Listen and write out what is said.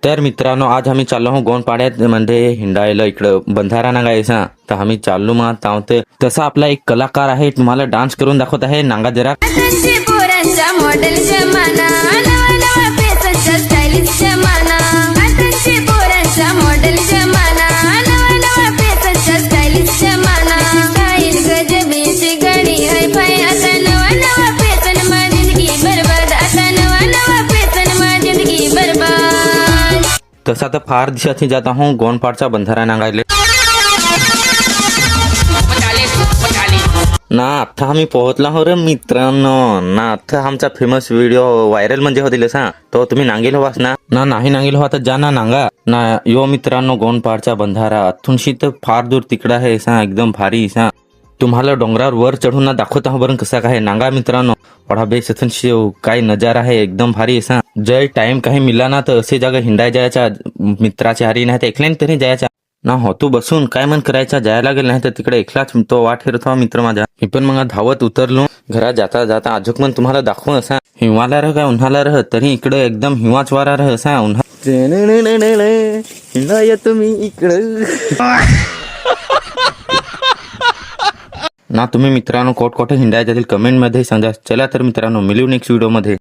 तर मित्रांनो आज आम्ही चाललो आहोत गोंडपाड्यात मध्ये हिंडायला इकडं बंधारा नागायचा तर आम्ही चाललो मग तावते तसा आपला एक कलाकार आहे तुम्हाला डान्स करून दाखवत आहे नांगा जरा मॉडेल जमाना नवा नवा फॅशनचा स्टाईलिश जमाना आताची पोरांचा मॉडेल जमाना नवा नवा फॅशनचा स्टाईलिश जमाना स्टाईल गजबीची गाडी हाय फाय आता नवा नवा फॅशन मा जिंदगी बर्बाद आता नवा नवा फॅशन मा जिंदगी बर्बाद। तसा तर फार दिवसाची जात आहो गोंडपाडचा बंधारा नागायले ना आता आम्ही पोहोचला हो रे मित्रांनो ना आता आमचा फेमस व्हिडिओ व्हायरल म्हणजे होतील सा तो तुम्ही नांगेल होवास ना नाही नांगेल हो आता जा ना नांगा ना यो मित्रांनो गोंडपाडचा बंधारा अथूनशी तर फार दूर तिकडा आहे सा एकदम भारी सा तुम्हाला डोंगरावर वर चढून ना दाखवत आहो बरं कसा काय नांगा मित्रांनो पढा बेस शिव काय नजारा आहे एकदम भारी सा जय टाइम काही मिला ना तर असे जागा हिंडाय जायच्या मित्राच्या हारी नाही तर एकल्याने तरी जायच्या ना हो तू बसून काय मन करायचा जायला लागेल नाही तर तिकडे एकलाच तो वाट फिरतो मित्र माझा मी पण मग धावत उतरलो घरात जाता जाता अजून पण तुम्हाला दाखवू असा हिवाला रह काय उन्हाला रह तरी इकडे एकदम हिवाच वारा रह असा उन्हा हिंडाय तुम्ही इकडं ना तुम्ही मित्रांनो कोट कोठे हिंडायच्या कमेंट मध्ये सांगा चला तर मित्रांनो मिळू नेक्स्ट व्हिडिओ मध्ये।